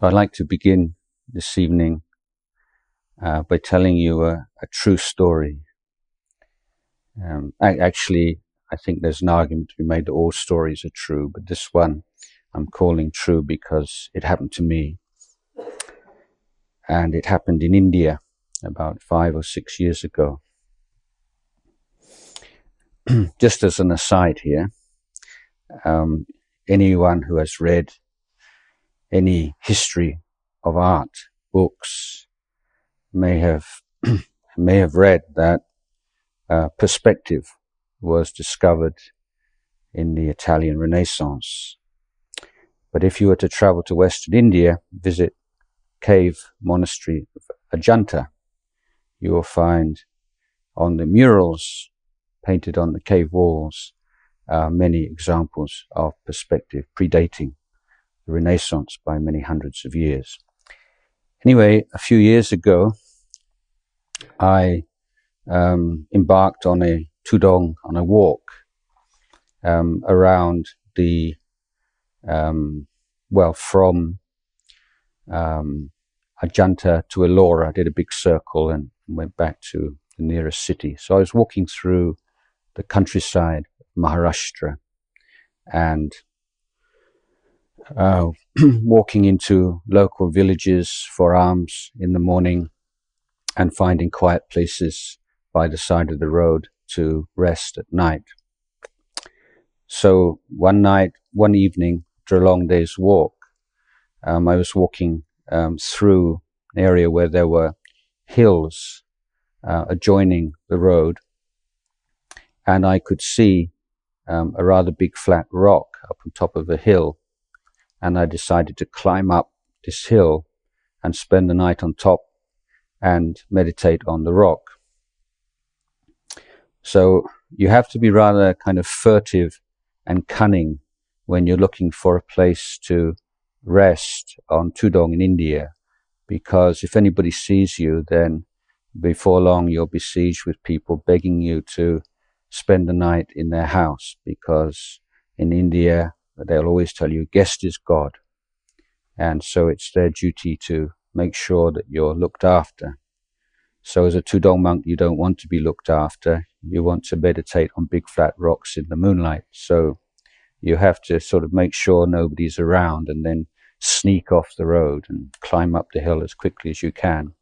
I'd like to begin this evening by telling you a true story. Actually, I think there's an argument to be made that all stories are true, but this one I'm calling true because it happened to me. And it happened in India about 5 or 6 years ago. Just as an aside here, anyone who has read any history of art books may have read that perspective was discovered in the Italian Renaissance. But if you were to travel to Western India, visit cave monastery of Ajahn, you will find on the murals painted on the cave walls many examples of perspective predating the Renaissance by many hundreds of years. Anyway, a few years ago, I embarked on a tudong, on a walk around the, from Ajahn to Ellora. I did a big circle and went back to the nearest city. So I was walking through the countryside of Maharashtra and walking into local villages for alms in the morning and finding quiet places by the side of the road to rest at night. So one evening, after a long day's walk, I was walking through an area where there were hills adjoining the road, and I could see a rather big flat rock up on top of a hill, and I decided to climb up this hill and spend the night on top and meditate on the rock. So you have to be rather kind of furtive and cunning when you're looking for a place to rest on tudong in India, because if anybody sees you, then before long you're besieged with people begging you to spend the night in their house, because in India they'll always tell you guest is God, and so it's their duty to make sure that you're looked after. So as a tudong monk, you don't want to be looked after. You want to meditate on big flat rocks in the moonlight. So you have to sort of make sure nobody's around and then sneak off the road and climb up the hill as quickly as you can.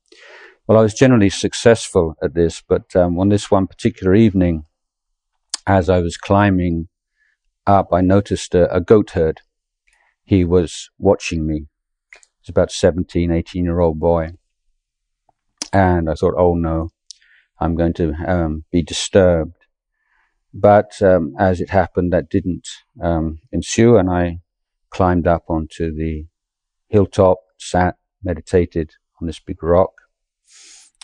Well, I was generally successful at this, but on this one particular evening, as I was climbing up, I noticed a goat herd. He was watching me. He's about 17, 18-year-old boy. And I thought, oh no, I'm going to be disturbed. But as it happened, that didn't ensue, and I climbed up onto the hilltop, sat, meditated on this big rock.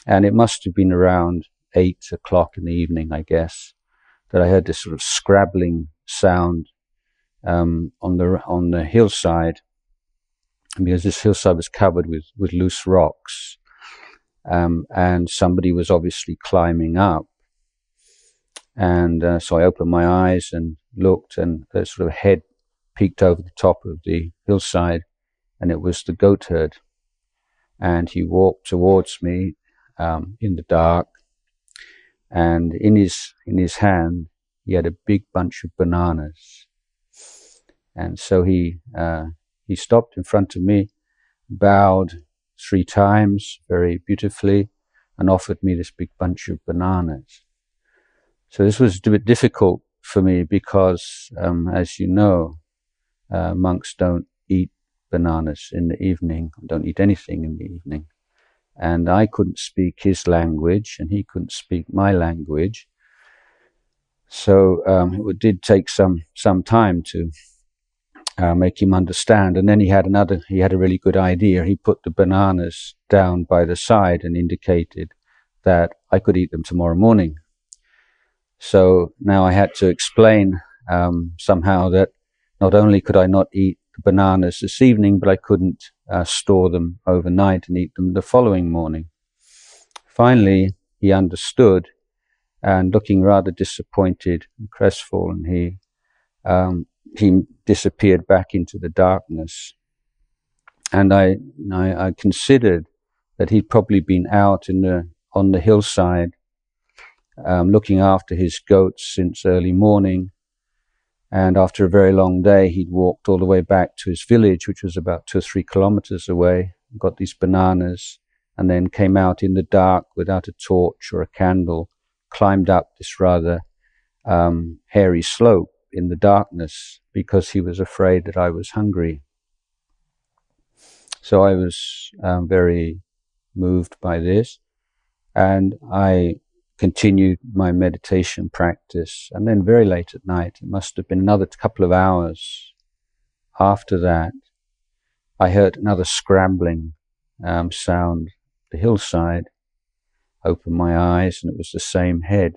And it must have been around 8 o'clock in the evening, I guess, that I heard this sort of scrabbling sound on the hillside, because this hillside was covered with loose rocks. And somebody was obviously climbing up. And so I opened my eyes and looked, and a sort of head peeked over the top of the hillside, and it was the goat herd. And he walked towards me in the dark, and in his hand he had a big bunch of bananas. And so he stopped in front of me, bowed 3 times very beautifully, and offered me this big bunch of bananas. So this was a bit difficult for me because, as you know, monks don't eat bananas in the evening, don't eat anything in the evening. And I couldn't speak his language, and he couldn't speak my language. So it did take some time to make him understand. And then he had a really good idea. He put the bananas down by the side and indicated that I could eat them tomorrow morning. So now I had to explain somehow that not only could I not eat the bananas this evening, but I couldn't store them overnight and eat them the following morning. Finally, he understood, and looking rather disappointed and crestfallen, he disappeared back into the darkness. And I considered that he'd probably been out on the hillside looking after his goats since early morning. And after a very long day, he'd walked all the way back to his village, which was about 2 or 3 kilometers away, got these bananas, and then came out in the dark without a torch or a candle, climbed up this rather hairy slope in the darkness because he was afraid that I was hungry. So I was very moved by this, and I continued my meditation practice. And then very late at night, it must have been another couple of hours after that, I heard another scrambling sound, the hillside. Opened my eyes, and it was the same head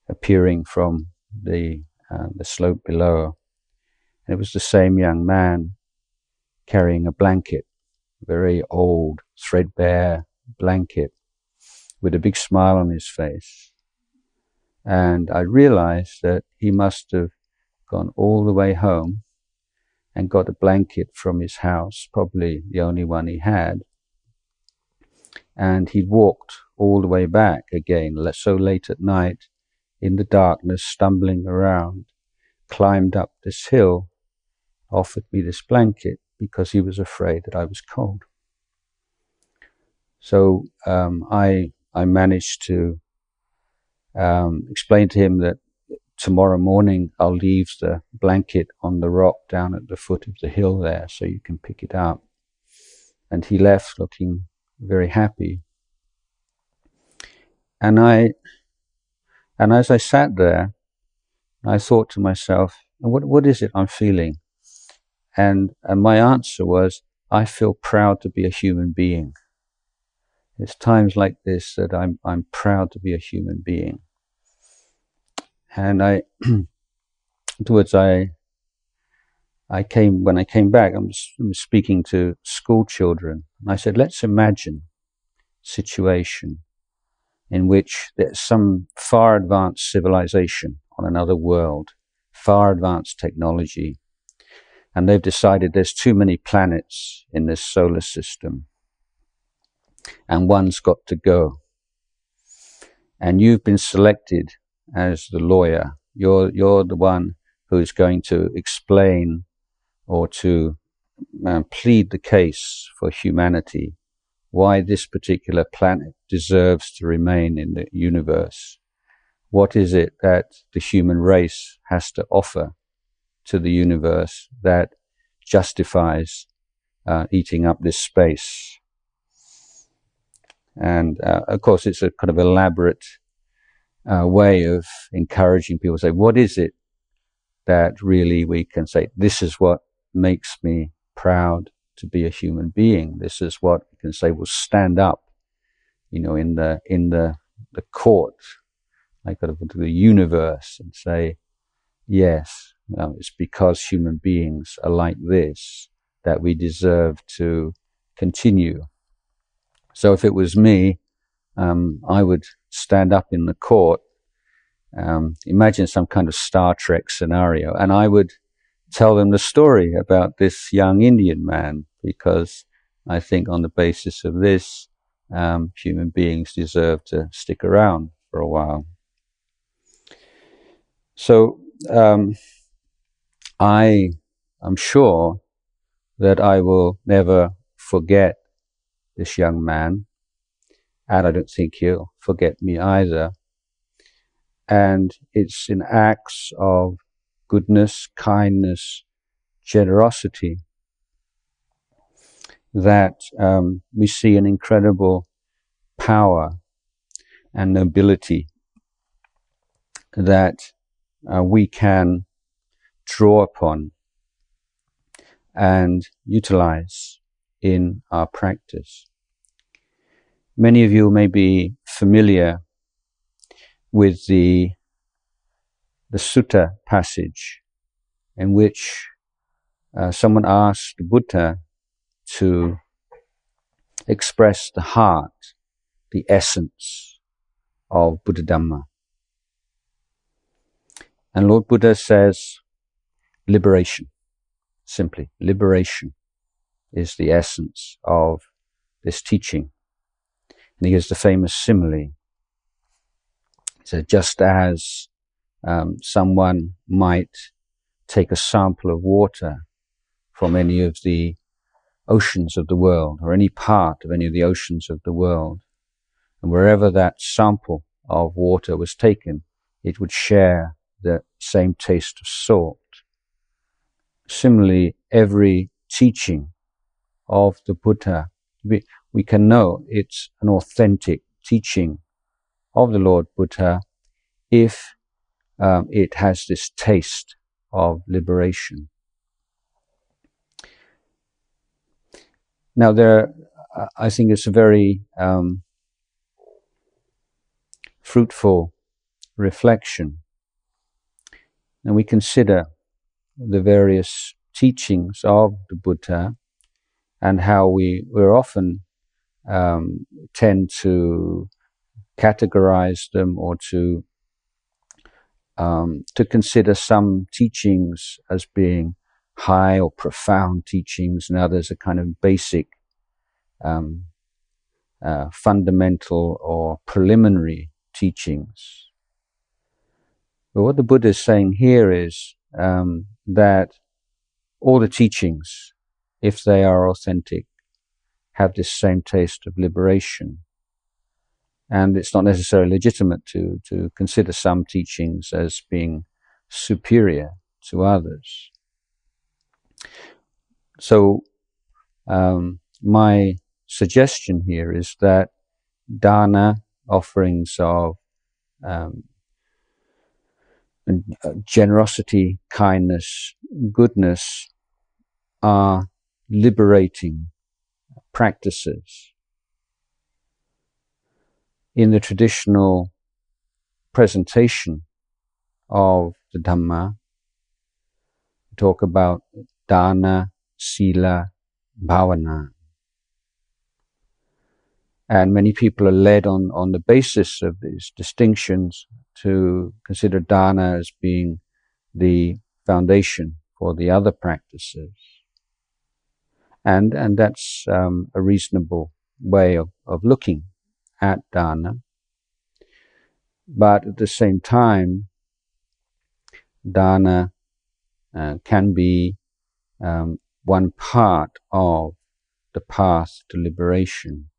appearing from the slope below. And it was the same young man carrying a blanket, a very old, threadbare blanket, with a big smile on his face. And I realized that he must have gone all the way home and got a blanket from his house, probably the only one he had. And he'd walked all the way back again, so late at night, in the darkness, stumbling around, climbed up this hill, offered me this blanket because he was afraid that I was cold. So I managed to explain to him that tomorrow morning I'll leave the blanket on the rock down at the foot of the hill there, so you can pick it up. And he left looking very happy. And as I sat there, I thought to myself, what is it I'm feeling? And my answer was, I feel proud to be a human being. It's times like this that I'm proud to be a human being. And afterwards when I came back, I was speaking to school children, and I said, let's imagine a situation in which there's some far advanced civilization on another world, far advanced technology, and they've decided there's too many planets in this solar system, and one's got to go. And you've been selected as the lawyer. You're the one who's going to explain or to plead the case for humanity, why this particular planet deserves to remain in the universe. What is it that the human race has to offer to the universe that justifies eating up this space? And of course, it's a kind of elaborate way of encouraging people to say, what is it that really we can say, this is what makes me proud to be a human being. This is what we can say will stand up, in the court, like the universe, and say, yes, it's because human beings are like this that we deserve to continue. So if it was me, I would stand up in the court, imagine some kind of Star Trek scenario, and I would tell them the story about this young Indian man, because I think on the basis of this, human beings deserve to stick around for a while. So I am sure that I will never forget this young man, and I don't think he'll forget me either. And it's in acts of goodness, kindness, generosity that we see an incredible power and nobility that we can draw upon and utilize in our practice. Many of you may be familiar with the sutta passage in which someone asked the Buddha to express the heart, the essence of Buddha Dhamma. And Lord Buddha says, liberation, simply, liberation. is the essence of this teaching. And he gives the famous simile. So just as someone might take a sample of water from any of the oceans of the world, or any part of any of the oceans of the world, and wherever that sample of water was taken, it would share the same taste of salt. Similarly, every teaching of the Buddha, we can know it's an authentic teaching of the Lord Buddha if it has this taste of liberation. Now, I think it's a very fruitful reflection, and we consider the various teachings of the Buddha and how we're often tend to categorize them, or to consider some teachings as being high or profound teachings, and others are kind of basic, fundamental or preliminary teachings. But what the Buddha is saying here is that all the teachings, if they are authentic, have this same taste of liberation. And it's not necessarily legitimate to consider some teachings as being superior to others. So my suggestion here is that dana, offerings of generosity, kindness, goodness, are liberating practices. In the traditional presentation of the Dhamma, we talk about dana, sila, bhavana. And many people are led on the basis of these distinctions to consider dana as being the foundation for the other practices. And that's a reasonable way of looking at dana. But at the same time, dana can be one part of the path to liberation.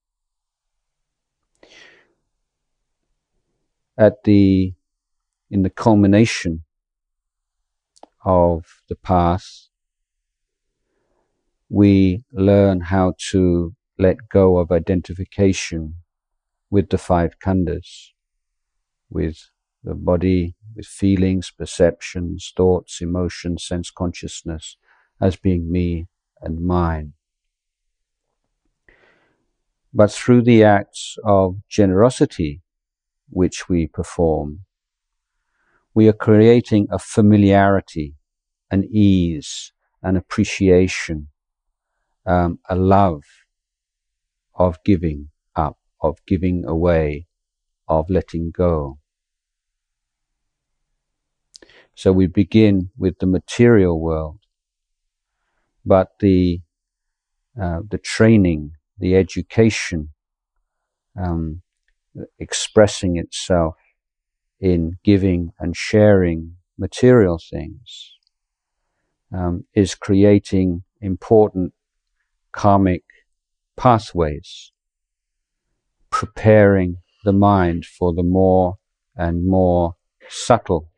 In the culmination of the path, we learn how to let go of identification with the five khandhas, with the body, with feelings, perceptions, thoughts, emotions, sense consciousness, as being me and mine. But through the acts of generosity which we perform, we are creating a familiarity, an ease, an appreciation, a love of giving up, of giving away, of letting go. So we begin with the material world, but the training, the education, expressing itself in giving and sharing material things, is creating important karmic pathways, preparing the mind for the more and more subtle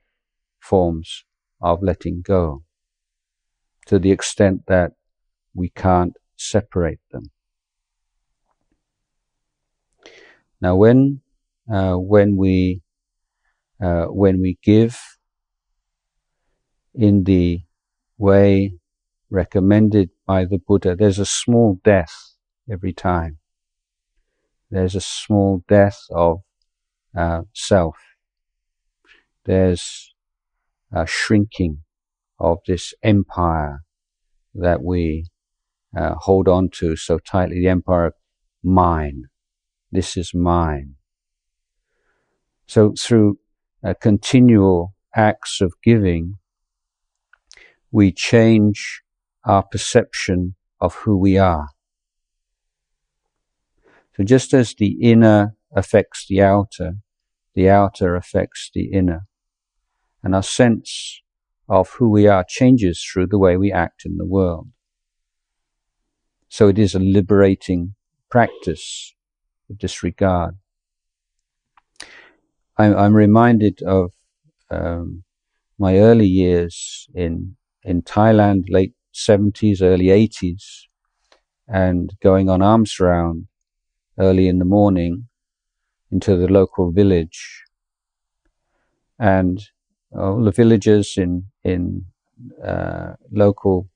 forms of letting go, to the extent that we can't separate them. Now, when we give in the way recommended by the Buddha, there's a small death every time. There's a small death of self. There's a shrinking of this empire that we hold on to so tightly, the empire of mine. This is mine. So through continual acts of giving, we change our perception of who we are. So just as the inner affects the outer affects the inner. And our sense of who we are changes through the way we act in the world. So it is a liberating practice of disregard. I'm reminded of my early years in Thailand, late 70s, early 80s, and going on alms round early in the morning into the local village. And all the villagers in local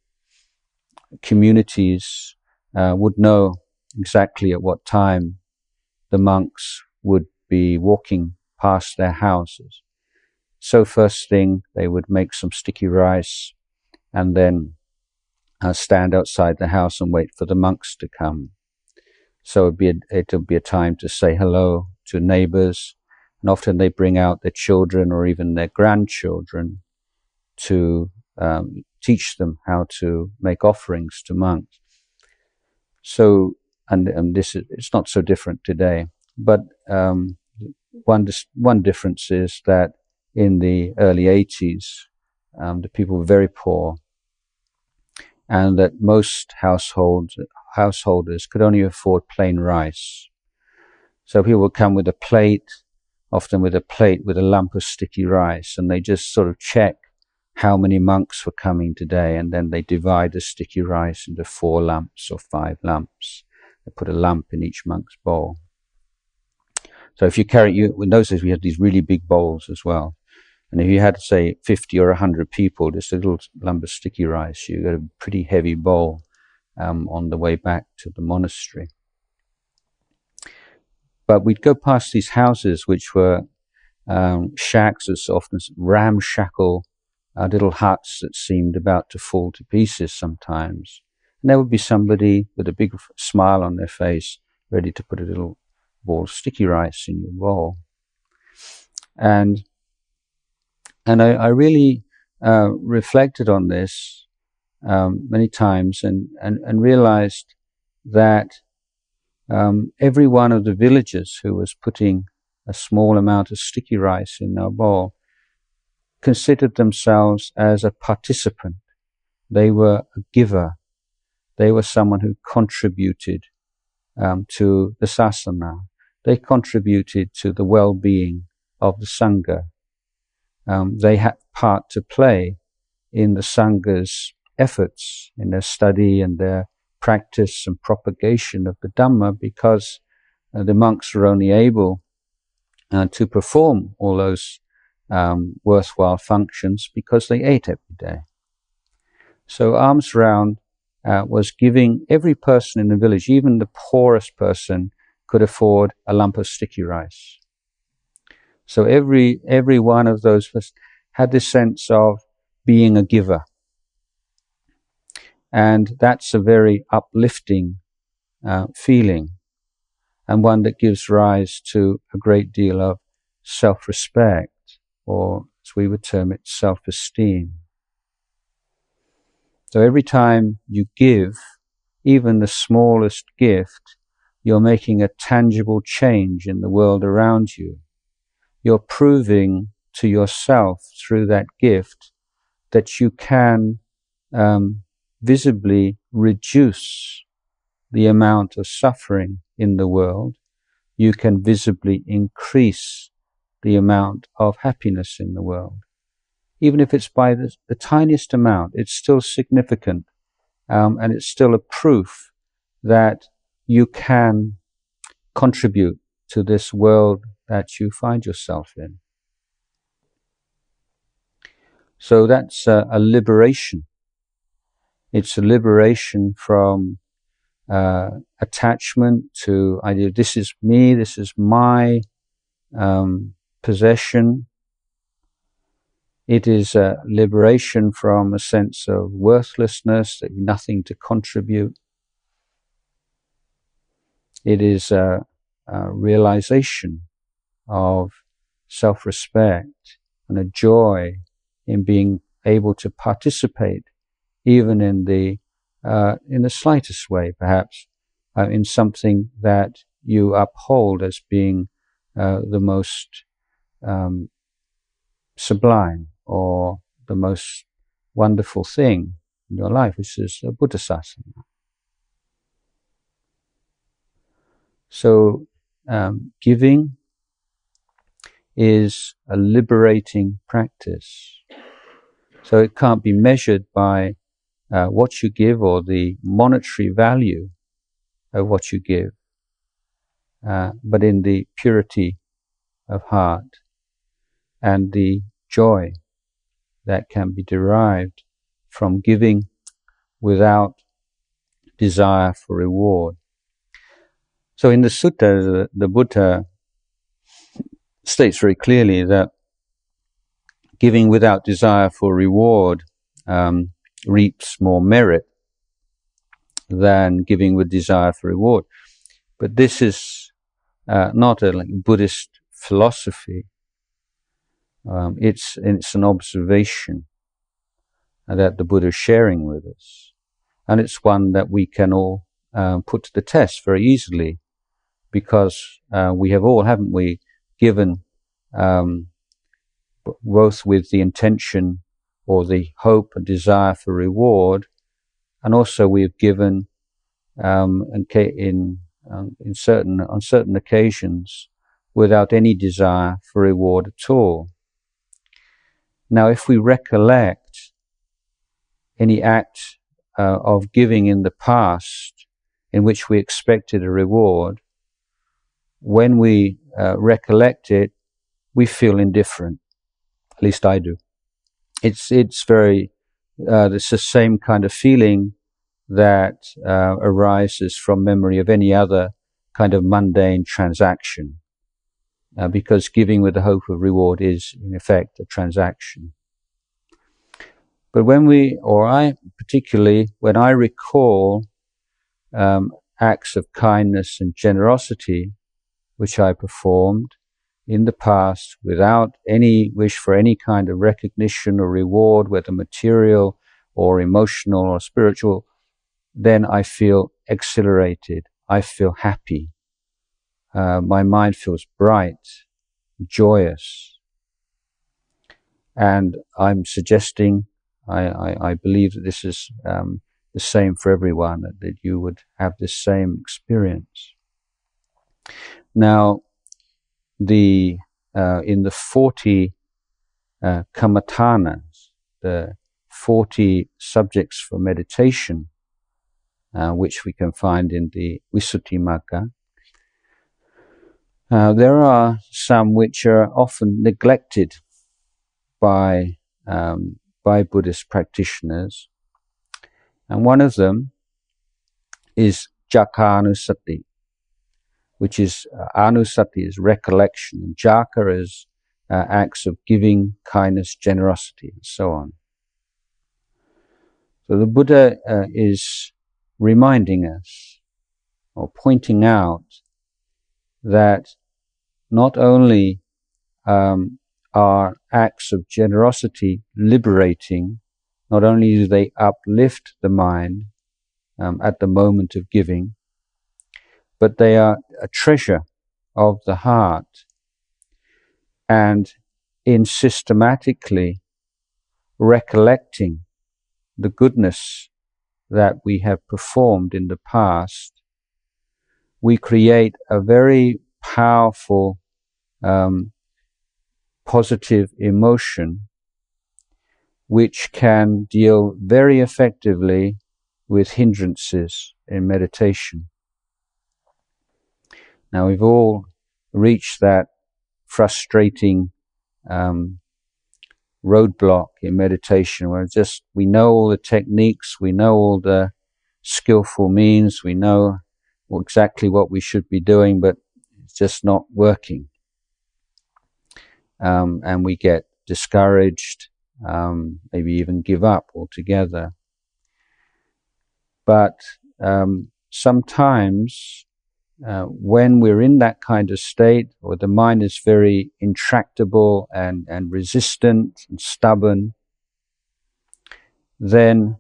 communities would know exactly at what time the monks would be walking past their houses. So first thing, they would make some sticky rice and then stand outside the house and wait for the monks to come. So it'll be a time to say hello to neighbors, and often they bring out their children or even their grandchildren to teach them how to make offerings to monks. So, and it's not so different today, but one difference is that in the early 80s, the people were very poor, and that most householders could only afford plain rice. So people would come with a plate, often with a lump of sticky rice, and they just sort of check how many monks were coming today, and then they divide the sticky rice into 4 lumps or 5 lumps. They put a lump in each monk's bowl. So if you in those days we had these really big bowls as well. And if you had, say, 50 or 100 people, just a little lump of sticky rice, you got a pretty heavy bowl on the way back to the monastery. But we'd go past these houses, which were shacks, as often as ramshackle little huts that seemed about to fall to pieces sometimes. And there would be somebody with a big smile on their face, ready to put a little ball of sticky rice in your bowl. And I really reflected on this many times and realized that every one of the villagers who was putting a small amount of sticky rice in our bowl considered themselves as a participant. They were a giver. They were someone who contributed to the sasana. They contributed to the well-being of the sangha. They had part to play in the sangha's efforts, in their study and their practice and propagation of the Dhamma, because the monks were only able to perform all those worthwhile functions because they ate every day. So alms round was giving every person in the village, even the poorest person, could afford a lump of sticky rice. So every one of those had this sense of being a giver. And that's a very uplifting feeling, and one that gives rise to a great deal of self-respect, or as we would term it, self-esteem. So every time you give, even the smallest gift, you're making a tangible change in the world around you. You're proving to yourself through that gift that you can visibly reduce the amount of suffering in the world. You can visibly increase the amount of happiness in the world. Even if it's by the tiniest amount, it's still significant, and it's still a proof that you can contribute to this world that you find yourself in. So that's a liberation. It's a liberation from attachment to idea, this is me, this is my possession. It is a liberation from a sense of worthlessness, that nothing to contribute. It is a realization of self-respect and a joy in being able to participate even in the in the slightest way, perhaps, in something that you uphold as being the most sublime or the most wonderful thing in your life, which is a Buddha Sasana. So giving is a liberating practice. So it can't be measured by what you give or the monetary value of what you give, but in the purity of heart and the joy that can be derived from giving without desire for reward. So in the sutta, the Buddha states very clearly that giving without desire for reward reaps more merit than giving with desire for reward. But this is not a Buddhist philosophy. It's an observation that the Buddha is sharing with us. And it's one that we can all put to the test very easily, because we have all, haven't we, given both with the intention or the hope and desire for reward, and also we have given on certain occasions without any desire for reward at all. Now, if we recollect any act of giving in the past in which we expected a reward, when we recollect it, we feel indifferent. At least I do. It's the same kind of feeling that arises from memory of any other kind of mundane transaction, because giving with the hope of reward is, in effect, a transaction. But when I recall acts of kindness and generosity which I performed in the past without any wish for any kind of recognition or reward, whether material or emotional or spiritual, then I feel exhilarated, I feel happy, my mind feels bright, joyous. And I'm suggesting, I believe that this is the same for everyone, that you would have this same experience. Now, in the 40 kammatthānas, the 40 subjects for meditation, which we can find in the Visuddhimagga, there are some which are often neglected by Buddhist practitioners, and one of them is Jakanusati, which is anusati is recollection, and jaka is acts of giving, kindness, generosity, and so on. So the Buddha is reminding us, or pointing out, that not only are acts of generosity liberating, not only do they uplift the mind at the moment of giving, but they are a treasure of the heart. And in systematically recollecting the goodness that we have performed in the past, we create a very powerful positive emotion which can deal very effectively with hindrances in meditation. Now, we've all reached that frustrating roadblock in meditation where we know all the techniques, we know all the skillful means, we know exactly what we should be doing, but it's just not working. And we get discouraged, maybe even give up altogether. But sometimes when we're in that kind of state, or the mind is very intractable and resistant and stubborn, then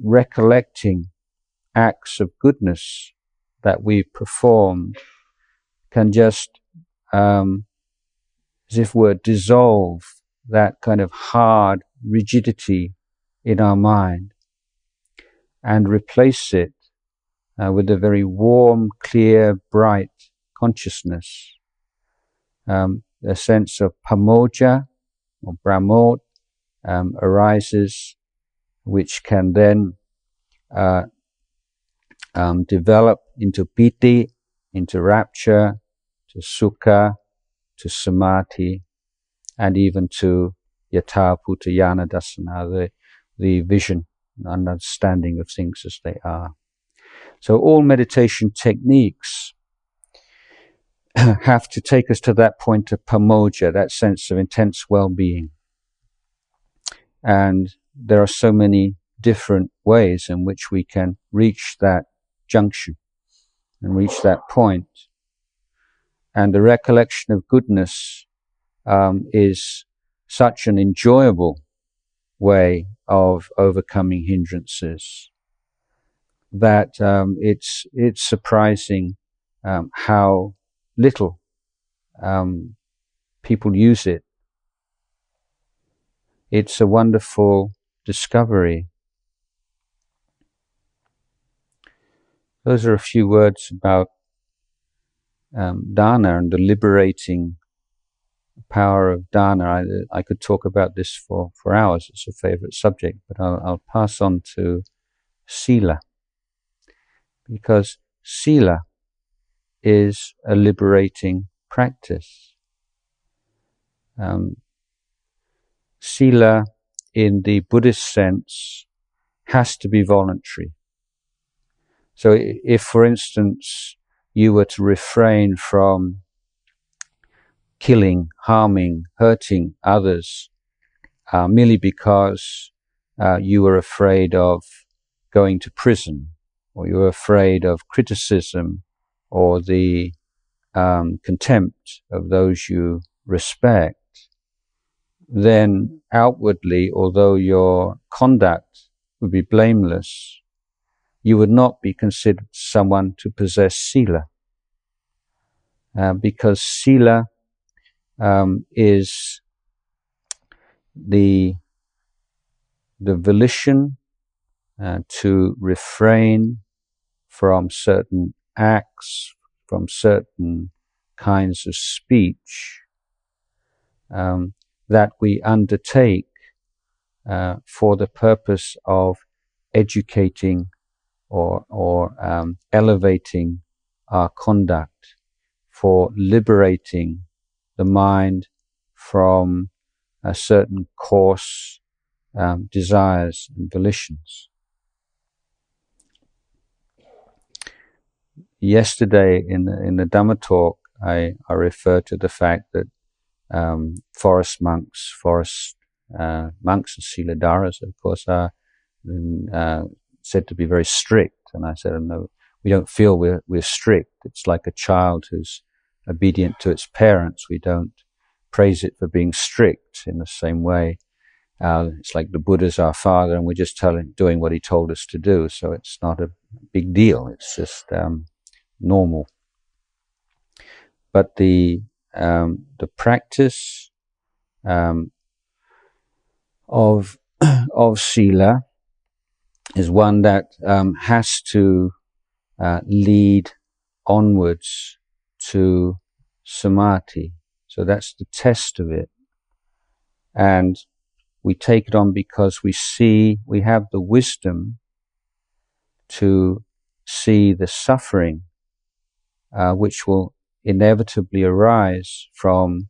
recollecting acts of goodness that we performed can just, as if were dissolve that kind of hard rigidity in our mind and replace it with a very warm, clear, bright consciousness. A sense of pamoja or brahmod arises, which can then develop into piti, into rapture, to sukha, to samadhi, and even to yatha bhutayana dasana, the vision and understanding of things as they are. So all meditation techniques have to take us to that point of pamoja, that sense of intense well-being. And there are so many different ways in which we can reach that junction and reach that point. And the recollection of goodness is such an enjoyable way of overcoming hindrances that it's surprising how little people use it. It's a wonderful discovery. Those are a few words about dana and the liberating power of dana. I could talk about this for hours. It's a favorite subject, but I'll pass on to Sila, because Sila is a liberating practice. Sila, in the Buddhist sense, has to be voluntary. So if, for instance, you were to refrain from killing, harming, hurting others merely because you were afraid of going to prison, or you were afraid of criticism or the contempt of those you respect, then outwardly, although your conduct would be blameless, you would not be considered someone to possess Sila, because Sila is the volition to refrain from certain acts, from certain kinds of speech that we undertake for the purpose of educating or elevating our conduct, for liberating the mind from certain coarse desires and volitions. Yesterday in the Dhamma talk, I referred to the fact that forest monks and Siladharas, of course, are said to be very strict. And I said, oh, no, we don't feel we're strict. It's like a child who's obedient to its parents. We don't praise it for being strict in the same way. It's like the Buddha's our father, and we're just doing what he told us to do. So it's not a big deal. It's just normal. But the practice of Sila is one that has to lead onwards to samadhi. So that's the test of it. And we take it on because we have the wisdom to see the suffering which will inevitably arise from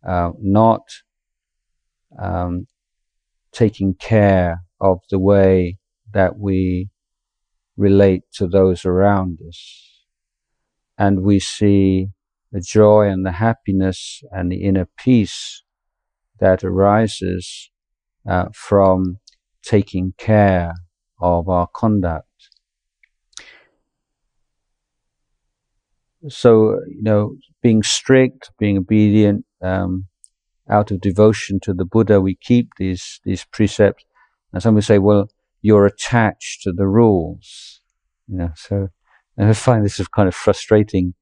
not taking care of the way that we relate to those around us. And we see the joy and the happiness and the inner peace that arises from taking care of our conduct. So, being strict, being obedient, out of devotion to the Buddha, we keep these precepts. And some will say, well, you're attached to the rules. So and I find this a kind of frustrating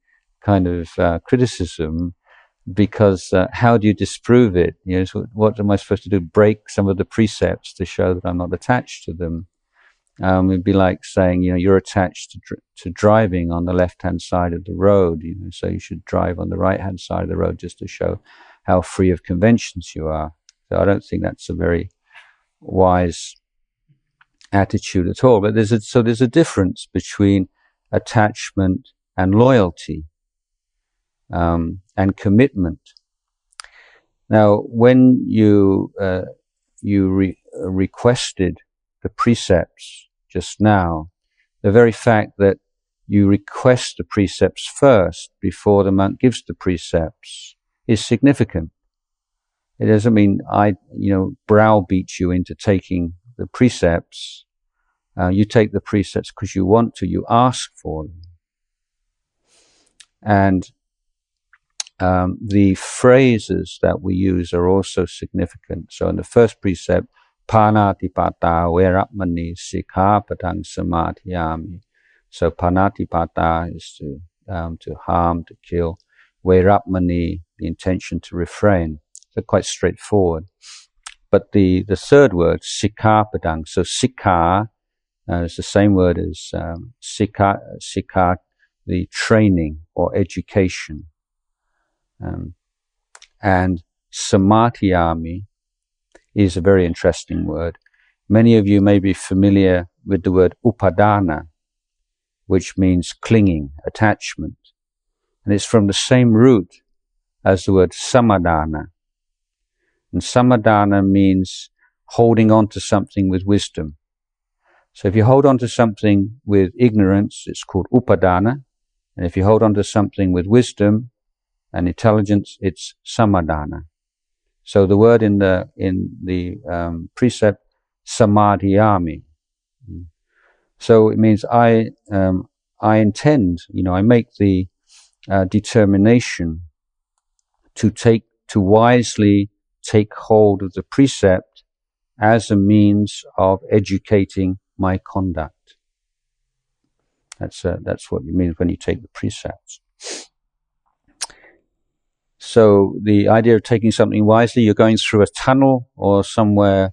kind of criticism, because how do you disprove it? So what am I supposed to do? Break some of the precepts to show that I'm not attached to them? It'd be like saying, you're attached to driving on the left-hand side of the road, so you should drive on the right-hand side of the road just to show how free of conventions you are. So I don't think that's a very wise attitude at all. But there's a difference between attachment and loyalty, and commitment. Now, when you requested the precepts just now, the very fact that you request the precepts first before the monk gives the precepts is significant. It doesn't mean I browbeat you into taking the precepts. You take the precepts because you want to. You ask for them. And the phrases that we use are also significant. So in the first precept, Panatipata Veramani Sikkhapadang Samadhiyami. So Panatipata is to harm, to kill. Veramani, the intention to refrain. So quite straightforward. But the third word, Sikkhapadang. So Sikkha is the same word as Sikkha, the training or education. And Samadhiyami is a very interesting word. Many of you may be familiar with the word upadana, which means clinging, attachment. And it's from the same root as the word samadhana. And samadhana means holding on to something with wisdom. So if you hold on to something with ignorance, it's called upadana. And if you hold on to something with wisdom and intelligence, it's samadhana. So the word in the precept, samadhiyami. So it means I intend, I make the determination to wisely take hold of the precept as a means of educating my conduct. That's what it means when you take the precepts. So the idea of taking something wisely, you're going through a tunnel or somewhere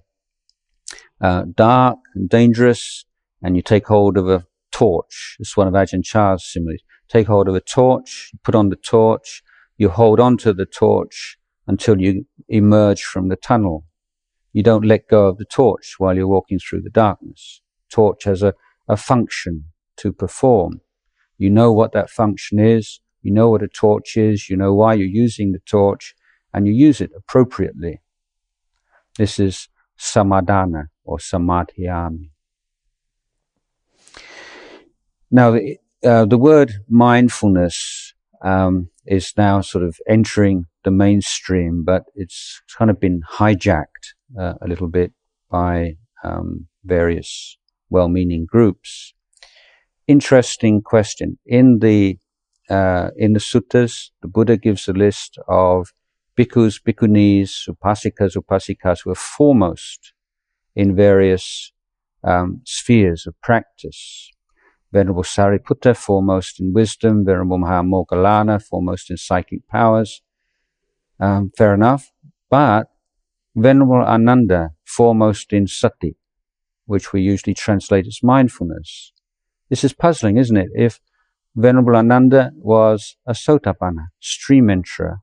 dark and dangerous, and you take hold of a torch. It's one of Ajahn Chah's similes. Take hold of a torch, put on the torch, you hold on to the torch until you emerge from the tunnel. You don't let go of the torch while you're walking through the darkness. Torch has a function to perform. You know what that function is. You know what a torch is, you know why you're using the torch, and you use it appropriately. This is samadhana or samadhiyami. Now, the word mindfulness is now sort of entering the mainstream, but it's kind of been hijacked a little bit by various well-meaning groups. Interesting question. In the suttas, the Buddha gives a list of bhikkhus, bhikkhunis, upasikas, upasikas who are foremost in various spheres of practice. Venerable Sariputta, foremost in wisdom. Venerable Mahamoggallana, foremost in psychic powers. Fair enough. But Venerable Ananda, foremost in sati, which we usually translate as mindfulness. This is puzzling, isn't it? If Venerable Ananda was a sotapanna, stream enterer,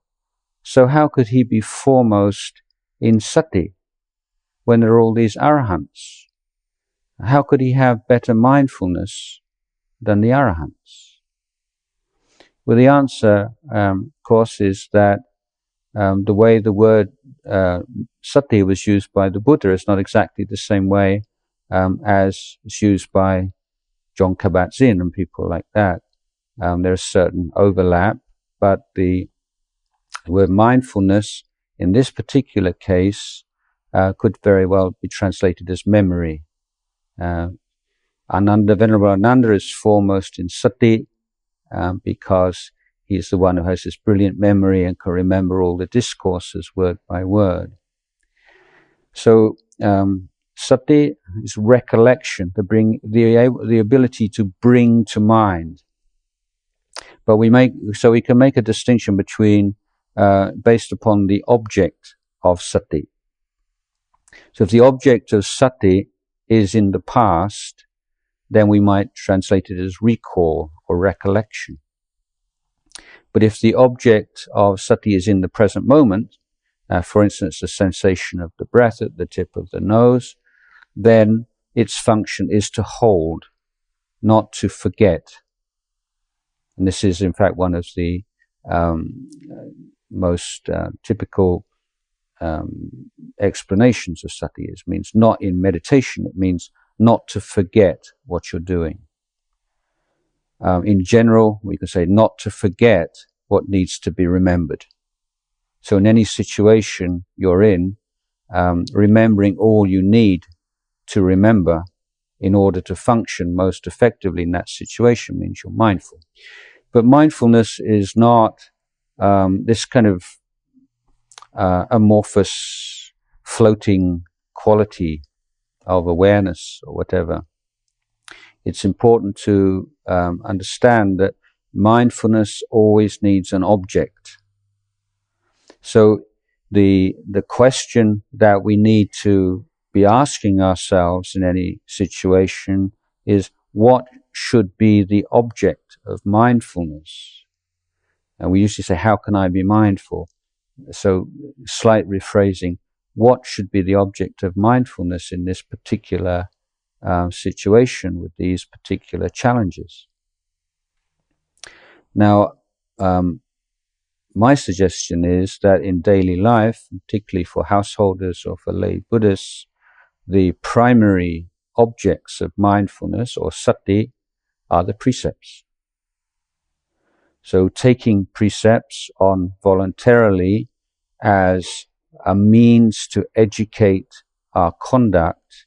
so how could he be foremost in sati when there are all these arahants? How could he have better mindfulness than the arahants? Well, the answer, of course, is that the way the word sati was used by the Buddha is not exactly the same way as it's used by John Kabat-Zinn and people like that. There's certain overlap, but the word mindfulness in this particular case could very well be translated as memory. Venerable Ananda is foremost in sati because he's the one who has this brilliant memory and can remember all the discourses word by word. So Sati is recollection, the ability to bring to mind. But we can make a distinction between based upon the object of sati. So if the object of sati is in the past, then we might translate it as recall or recollection. But if the object of sati is in the present moment, for instance, the sensation of the breath at the tip of the nose, then its function is to hold, not to forget. And this is, in fact, one of the most typical explanations of sati. It means not in meditation, it means not to forget what you're doing. In general, we can say not to forget what needs to be remembered. So in any situation you're in, remembering all you need to remember in order to function most effectively in that situation means you're mindful. But mindfulness is not this kind of amorphous, floating quality of awareness or whatever. It's important to understand that mindfulness always needs an object. So the question that we need to be asking ourselves in any situation is, what should be the object of mindfulness? And we usually say, how can I be mindful? So slight rephrasing, what should be the object of mindfulness in this particular situation with these particular challenges? Now, my suggestion is that in daily life, particularly for householders or for lay Buddhists, the primary objects of mindfulness or sati are the precepts. So taking precepts on voluntarily as a means to educate our conduct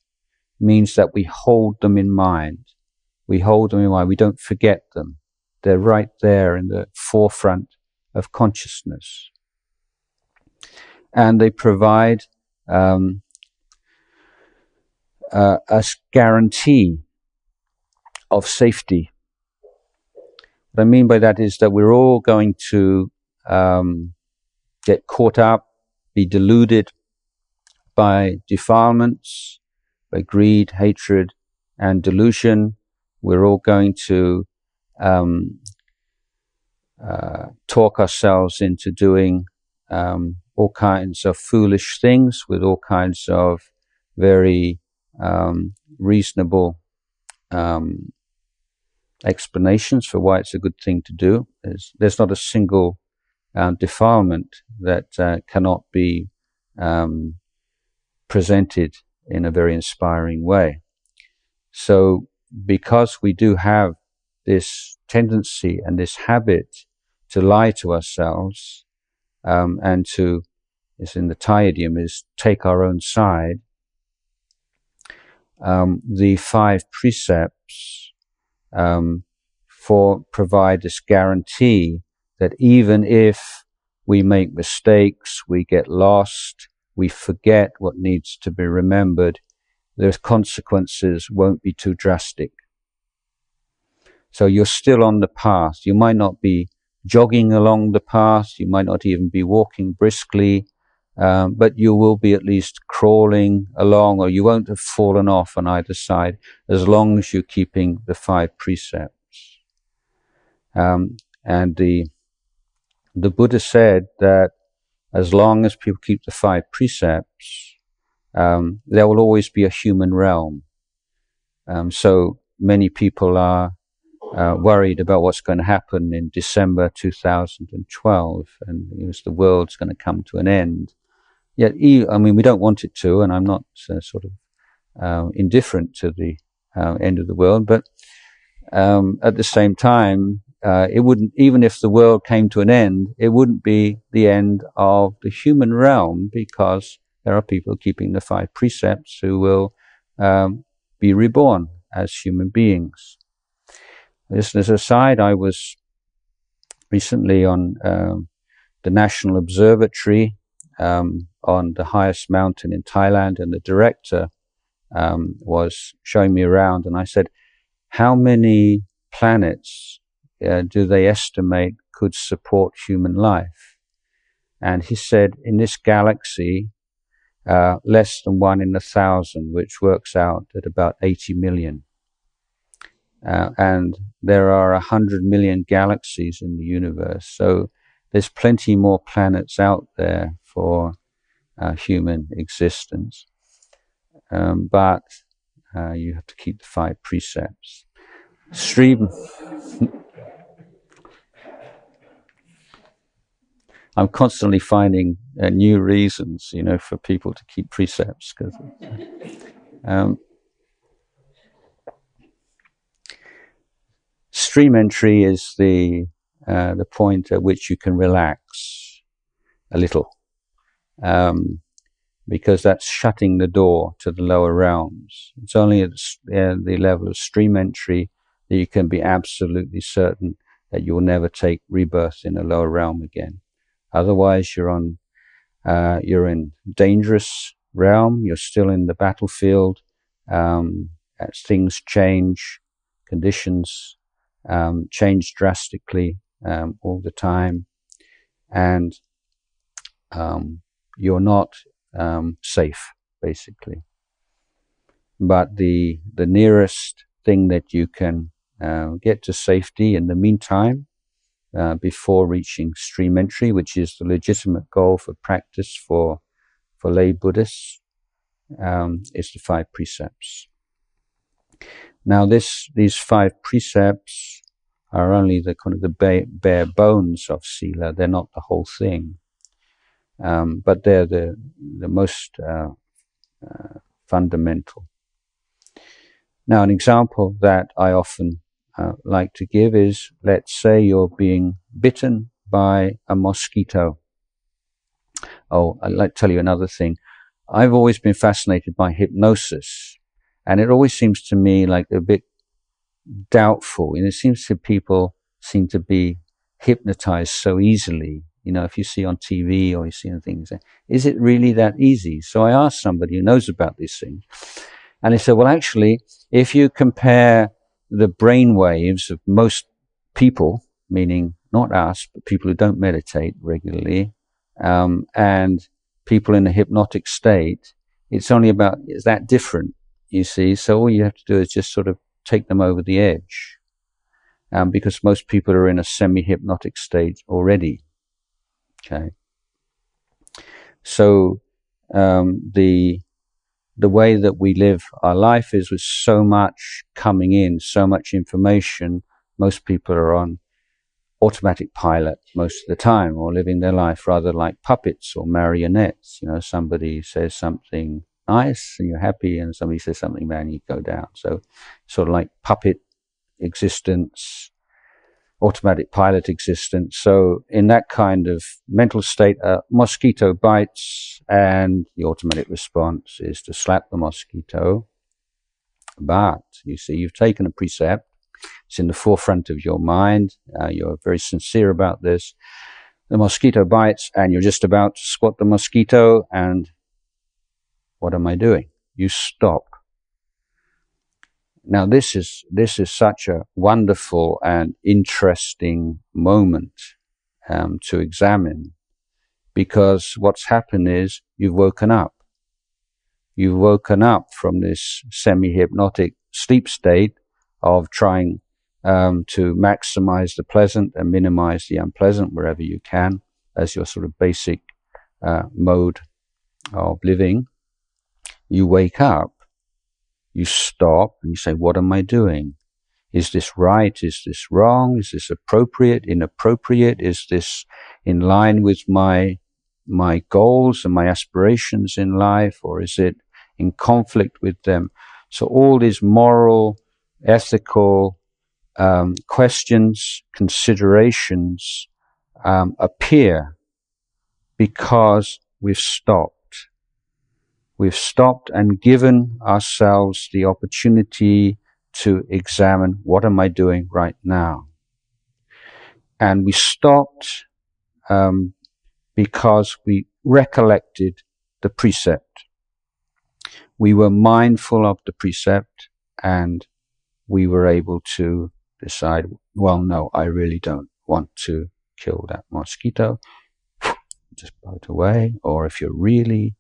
means that we hold them in mind. We hold them in mind. We don't forget them. They're right there in the forefront of consciousness. And they provide a guarantee of safety. What I mean by that is that we're all going to get caught up, be deluded by defilements, by greed, hatred, and delusion. We're all going to talk ourselves into doing all kinds of foolish things with all kinds of very reasonable explanations for why it's a good thing to do. There's not a single defilement that cannot be presented in a very inspiring way. So because we do have this tendency and this habit to lie to ourselves and to, as in the Thai idiom, is take our own side, the 5 precepts provide this guarantee that even if we make mistakes, we get lost, we forget what needs to be remembered, the consequences won't be too drastic. So you're still on the path. You might not be jogging along the path, you might not even be walking briskly, but you will be at least crawling along, or you won't have fallen off on either side as long as you're keeping the 5 precepts. And the Buddha said that as long as people keep the 5 precepts, there will always be a human realm. So many people are worried about what's going to happen in December 2012, and the world's going to come to an end. Yet, I mean, we don't want it to, and I'm not sort of indifferent to the end of the world, but at the same time, it wouldn't, even if the world came to an end, it wouldn't be the end of the human realm, because there are people keeping the 5 precepts who will be reborn as human beings. Just as an aside, I was recently on the National Observatory on the highest mountain in Thailand, and the director was showing me around, and I said, how many planets do they estimate could support human life? And he said, in this galaxy, less than 1 in 1,000, which works out at about 80 million. And there are 100 million galaxies in the universe. So there's plenty more planets out there for human existence. But you have to keep the 5 precepts. I'm constantly finding new reasons, for people to keep precepts. Stream entry is the point at which you can relax a little, because that's shutting the door to the lower realms. It's only at the level of stream entry that you can be absolutely certain that you'll never take rebirth in a lower realm again. Otherwise, you're in dangerous realm. You're still in the battlefield. As things change, conditions change drastically all the time, and you're not safe, basically. But the nearest thing that you can get to safety in the meantime, before reaching stream entry, which is the legitimate goal for practice for lay Buddhists, is the 5 precepts. Now, these 5 precepts are only the kind of the bare bones of Sila. They're not the whole thing, but they're the most fundamental. Now, an example that I often like to give is, let's say you're being bitten by a mosquito. Oh, I'd like to tell you another thing. I've always been fascinated by hypnosis, and it always seems to me like a bit doubtful. It seems to people seem to be hypnotized so easily. If you see on TV or you see on things, is it really that easy? So I asked somebody who knows about these things, and they said, well, actually, if you compare the brain waves of most people, meaning not us, but people who don't meditate regularly, and people in a hypnotic state, it's that different, you see. So all you have to do is just sort of take them over the edge, because most people are in a semi-hypnotic state already. Okay. So the way that we live our life is with so much coming in, so much information. Most people are on automatic pilot most of the time, or living their life rather like puppets or marionettes. Somebody says something nice and you're happy, and somebody says something bad and you go down. So sort of like puppet existence, automatic pilot existence. So in that kind of mental state, a mosquito bites and the automatic response is to slap the mosquito. But you see, you've taken a precept. It's in the forefront of your mind. You're very sincere about this. The mosquito bites and you're just about to swat the mosquito, and what am I doing? You stop. Now, this is such a wonderful and interesting moment to examine, because what's happened is you've woken up. You've woken up from this semi-hypnotic sleep state of trying to maximize the pleasant and minimize the unpleasant wherever you can, as your sort of basic mode of living. You wake up. You stop and you say, what am I doing? Is this right? Is this wrong? Is this appropriate, inappropriate? Is this in line with my goals and my aspirations in life, or is it in conflict with them? So all these moral, ethical questions, considerations appear because we've stopped. We've stopped and given ourselves the opportunity to examine, what am I doing right now? And we stopped because we recollected the precept. we were mindful of the precept, and we were able to decide, well, no, I really don't want to kill that mosquito. Just blow it away. Or if you're really,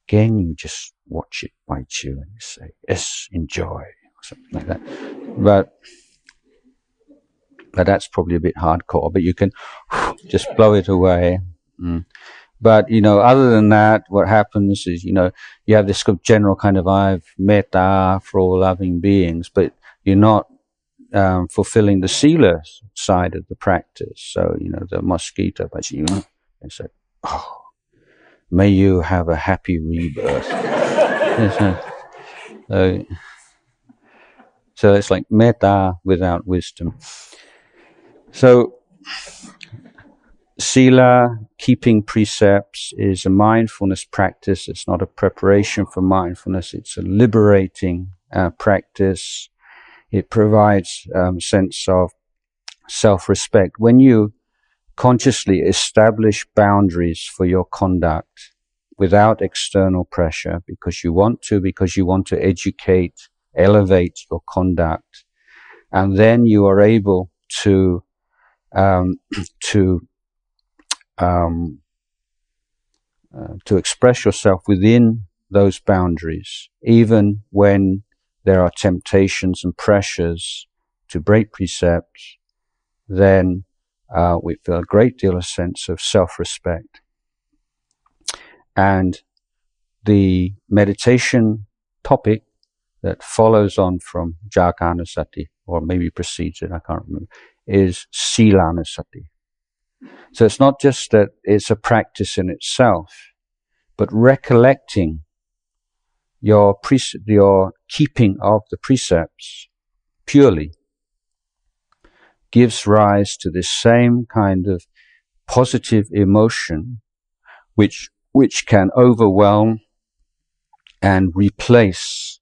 again, you just watch it bite you and you say, yes, enjoy, or something like that. But that's probably a bit hardcore, but you can just blow it away. But, other than that, what happens is, you have this general kind of, I have metta for all loving beings, but you're not fulfilling the Sila side of the practice. So, the mosquito bites you, and say, oh, may you have a happy rebirth. So it's like metta without wisdom. So, Sila, keeping precepts, is a mindfulness practice. It's not a preparation for mindfulness. It's a liberating practice. It provides a sense of self-respect. When you consciously establish boundaries for your conduct without external pressure, because you want to educate, elevate your conduct, and then you are able to express yourself within those boundaries, even when there are temptations and pressures to break precepts, then we feel a great deal of sense of self-respect. And the meditation topic that follows on from Jaganasati, or maybe precedes it, I can't remember, is Silanasati. So it's not just that it's a practice in itself, but recollecting your keeping of the precepts purely gives rise to this same kind of positive emotion which can overwhelm and replace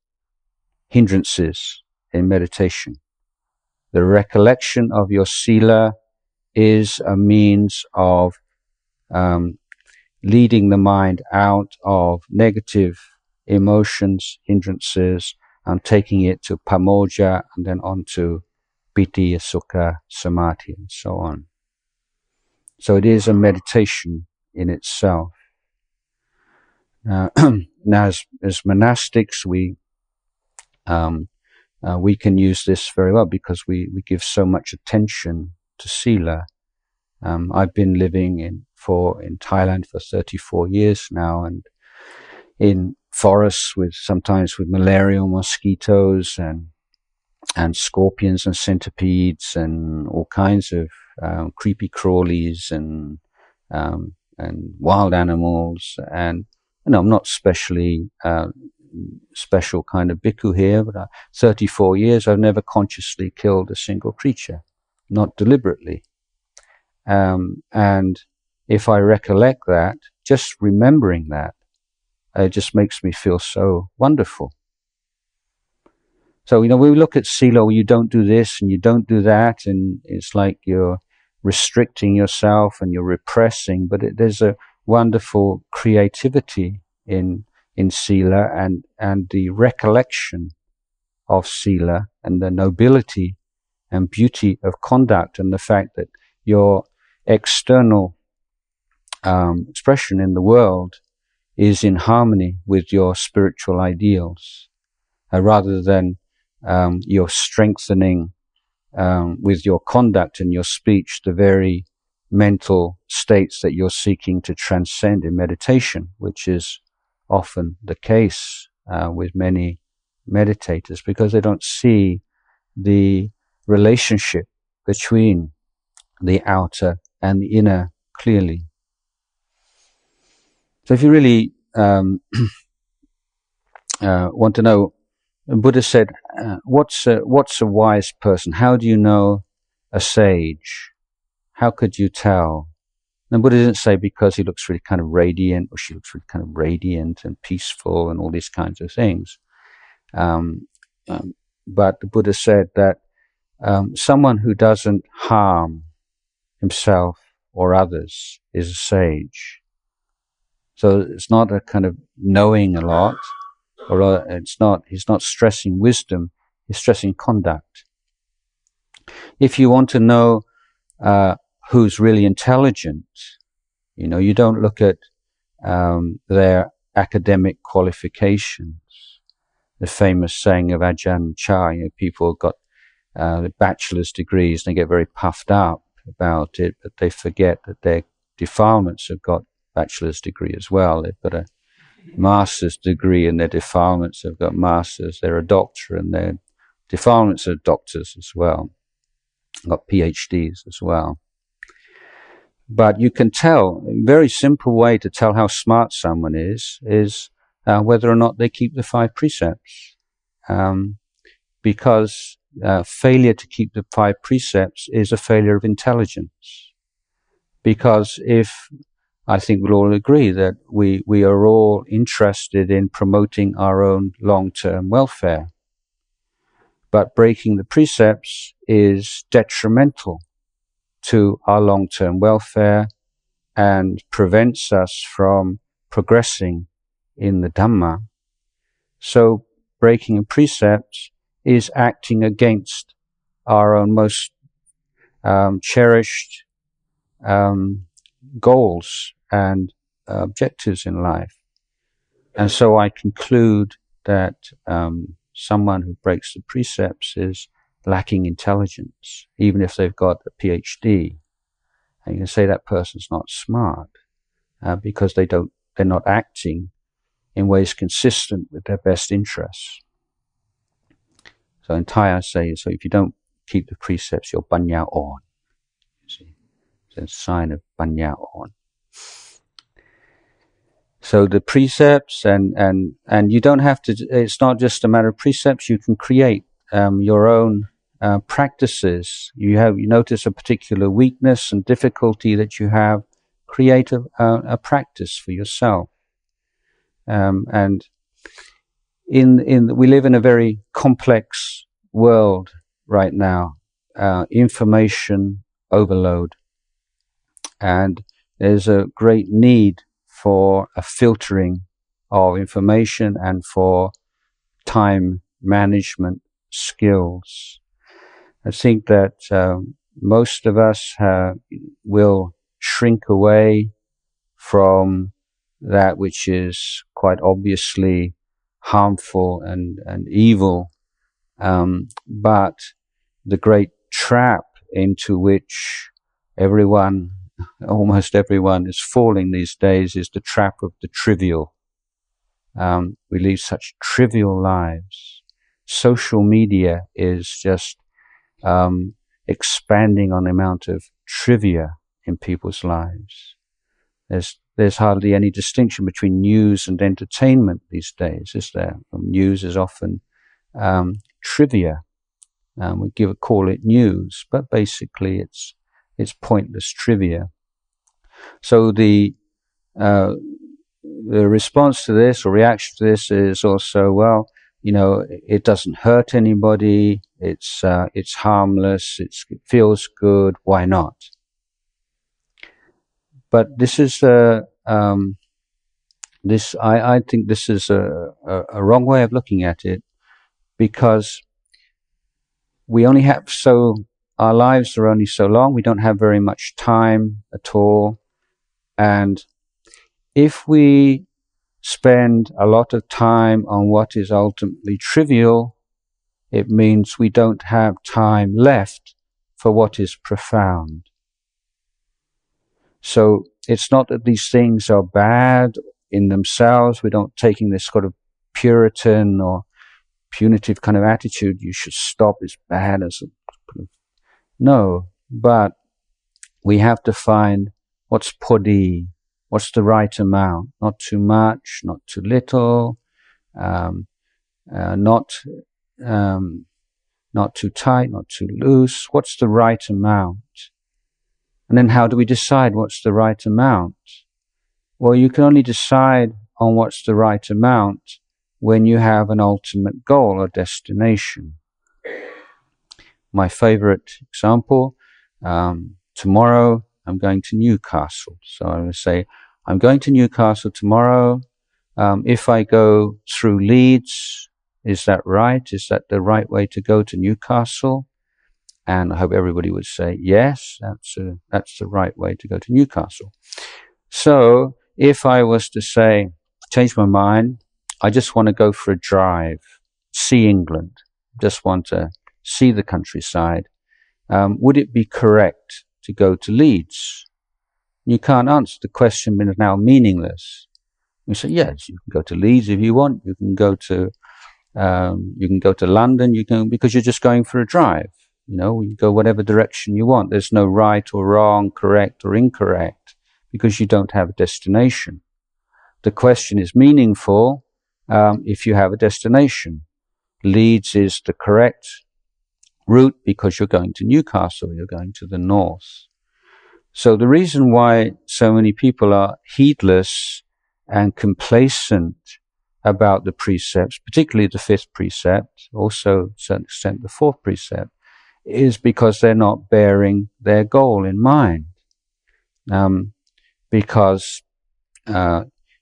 hindrances in meditation. The recollection of your Sila is a means of leading the mind out of negative emotions, hindrances, and taking it to pamoja, and then on to piti, sukha, samadhi, and so on. So it is a meditation in itself. Now as monastics, we can use this very well because we give so much attention to Sila. I've been living in Thailand for 34 years now, and in forests sometimes with malarial mosquitoes and scorpions and centipedes and all kinds of creepy crawlies and wild animals. And I'm not special kind of bhikkhu here, but 34 years I've never consciously killed a single creature, not deliberately. And if I recollect that, just remembering that, it just makes me feel so wonderful. So, when we look at Sila, you don't do this and you don't do that, and it's like you're restricting yourself and you're repressing, but there's a wonderful creativity in Sila, and the recollection of Sila and the nobility and beauty of conduct, and the fact that your external expression in the world is in harmony with your spiritual ideals, rather than you're strengthening with your conduct and your speech the very mental states that you're seeking to transcend in meditation, which is often the case with many meditators, because they don't see the relationship between the outer and the inner clearly. So if you really want to know, Buddha said, what's a wise person? How do you know a sage? How could you tell? And Buddha didn't say because he looks really kind of radiant, or she looks really kind of radiant and peaceful and all these kinds of things. But the Buddha said that someone who doesn't harm himself or others is a sage. So it's not a kind of knowing a lot, Or he's not stressing wisdom, he's stressing conduct. If you want to know who's really intelligent, you don't look at their academic qualifications. The famous saying of Ajahn Jayasaro, people got bachelor's degrees and they get very puffed up about it, but they forget that their defilements have got bachelor's degree as well. They've got a master's degree and their defilements have got masters. They're a doctor and their defilements are doctors as well. Got PhDs as well. But you can tell, a very simple way to tell how smart someone is whether or not they keep the 5 precepts. Because failure to keep the 5 precepts is a failure of intelligence. Because I think we'll all agree that we are all interested in promoting our own long-term welfare. But breaking the precepts is detrimental to our long-term welfare and prevents us from progressing in the Dhamma. So breaking a precept is acting against our own most cherished goals and objectives in life. And so I conclude that someone who breaks the precepts is lacking intelligence, even if they've got a PhD. And you can say that person's not smart because they're not acting in ways consistent with their best interests. So in Thai I say, so if you don't keep the precepts, your panya on. You see, it's a sign of panya on. So the precepts and you don't have to. It's not just a matter of precepts. You can create your own practices. You notice a particular weakness and difficulty that you have. Create a practice for yourself. And we live in a very complex world right now. Information overload, and there's a great need for a filtering of information and for time management skills. I think that most of us will shrink away from that which is quite obviously harmful and evil, but the great trap into which almost everyone is falling these days is the trap of the trivial. We lead such trivial lives. Social media is just expanding on the amount of trivia in people's lives. There's hardly any distinction between news and entertainment these days, is there? News is often trivia. We call it news, but basically it's pointless trivia. So the response to this or reaction to this is also, well, it doesn't hurt anybody. It's harmless. It feels good. Why not? But this is I think this is a wrong way of looking at it, because our lives are only so long. We don't have very much time at all. And if we spend a lot of time on what is ultimately trivial, it means we don't have time left for what is profound. So it's not that these things are bad in themselves. We're not taking this sort of Puritan or punitive kind of attitude. You should stop, it's bad. No, but we have to find what's podi, what's the right amount, not too much, not too little, not too tight, not too loose. What's the right amount? And then how do we decide what's the right amount? Well, you can only decide on what's the right amount when you have an ultimate goal or destination. My favorite example, tomorrow I'm going to Newcastle. So I will say, I'm going to Newcastle tomorrow. If I go through Leeds, is that right? Is that the right way to go to Newcastle? And I hope everybody would say, yes, that's the right way to go to Newcastle. So if I was to say, change my mind, I just want to go for a drive, see England, just want to see the countryside, would it be correct to go to Leeds? You can't answer the question, but it's now meaningless. You say, yes, you can go to Leeds if you want. You can go to London. Because you're just going for a drive. You can go whatever direction you want. There's no right or wrong, correct or incorrect, because you don't have a destination. The question is meaningful if you have a destination. Leeds is the correct route because you're going to Newcastle, you're going to the north. So the reason why so many people are heedless and complacent about the precepts, particularly the fifth precept, also to a certain extent the fourth precept, is because they're not bearing their goal in mind. Because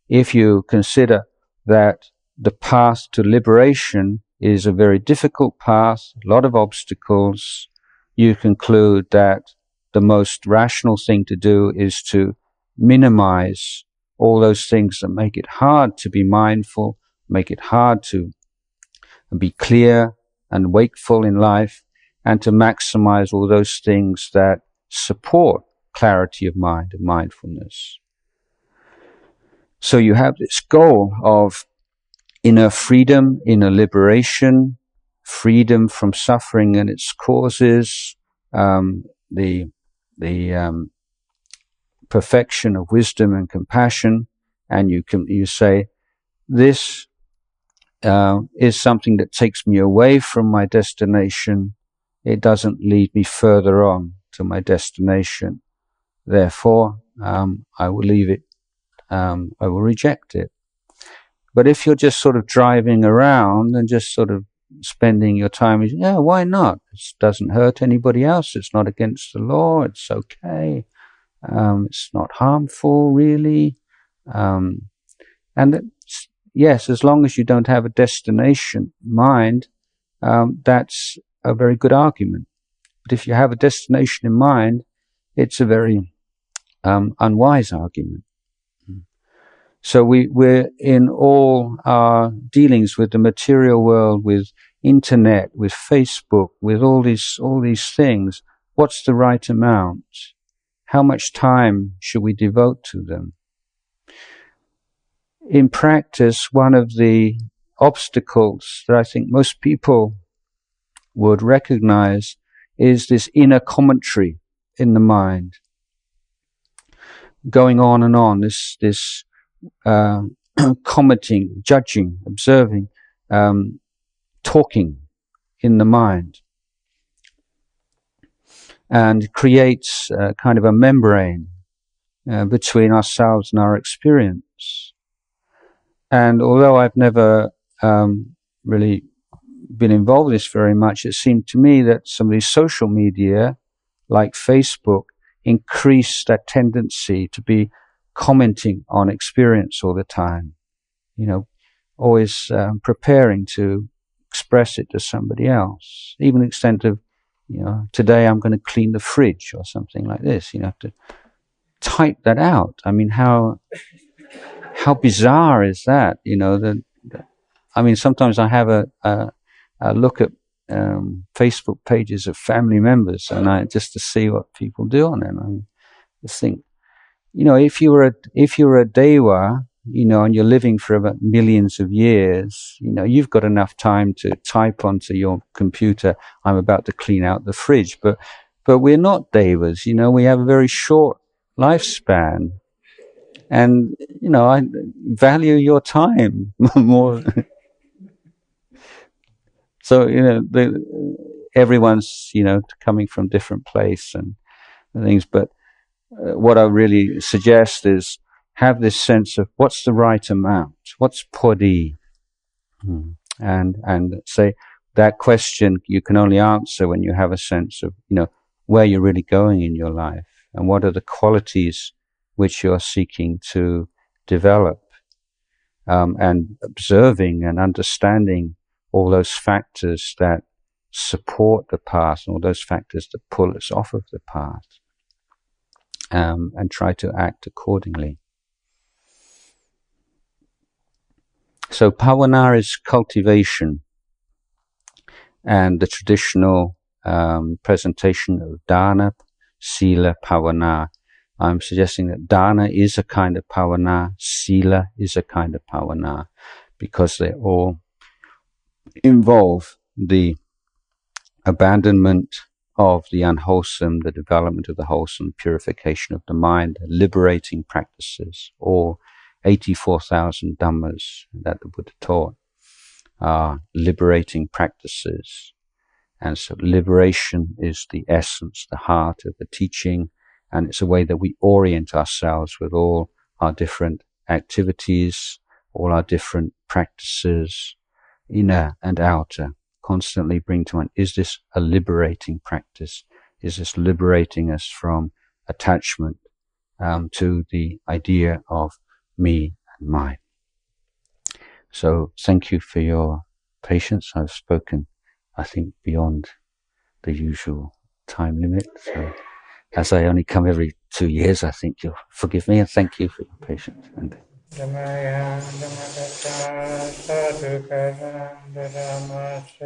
if you consider that the path to liberation is a very difficult path, a lot of obstacles, you conclude that the most rational thing to do is to minimize all those things that make it hard to be mindful, make it hard to be clear and wakeful in life, and to maximize all those things that support clarity of mind and mindfulness. So you have this goal of inner freedom, inner liberation, freedom from suffering and its causes, the perfection of wisdom and compassion, and you say, this is something that takes me away from my destination. It doesn't lead me further on to my destination. Therefore, I will leave it. I will reject it. But if you're just sort of driving around and just sort of spending your time, yeah, why not? It doesn't hurt anybody else. It's not against the law. It's okay. It's not harmful, really. Yes, as long as you don't have a destination mind, that's a very good argument. But if you have a destination in mind, it's a very unwise argument. So we're in all our dealings with the material world, with internet, with Facebook, with all these things. What's the right amount? How much time should we devote to them? In practice, one of the obstacles that I think most people would recognize is this inner commentary in the mind, going on and on, this commenting, judging, observing, talking in the mind, and creates kind of a membrane between ourselves and our experience. And although I've never really been involved in this very much, it seemed to me that some of these social media, like Facebook, increase that tendency to be commenting on experience all the time, always preparing to express it to somebody else, even the extent of, today I'm going to clean the fridge or something like this. You have to type that out. I mean, how bizarre is that? Sometimes I have a look at Facebook pages of family members, and just to see what people do on it. I just think, if you were a Dewa, and you're living for about millions of years, you've got enough time to type onto your computer, I'm about to clean out the fridge. But we're not Devas, we have a very short lifespan. And, I value your time more. So, everyone's, coming from different place and things. But what I really suggest is have this sense of what's the right amount, what's podi, and say that question you can only answer when you have a sense of, where you're really going in your life and what are the qualities which you're seeking to develop. and observing and understanding all those factors that support the path, all those factors that pull us off of the path, and try to act accordingly. So Pavana is cultivation, and the traditional presentation of Dana, Sila, Pavana. I'm suggesting that Dana is a kind of Pavana, Sila is a kind of Pavana, because they all involve the abandonment of the unwholesome, the development of the wholesome, purification of the mind, liberating practices. All 84,000 Dhammas that the Buddha taught are liberating practices. And so liberation is the essence, the heart of the teaching, and it's a way that we orient ourselves with all our different activities, all our different practices, inner and outer. Constantly bring to mind, is this a liberating practice? Is this liberating us from attachment to the idea of me and mine? So thank you for your patience. I've spoken, I think, beyond the usual time limit. So as I only come every 2 years, I think you'll forgive me, and thank you for your patience. And Dhammayam Dhammakata Sadhukara Dhammashe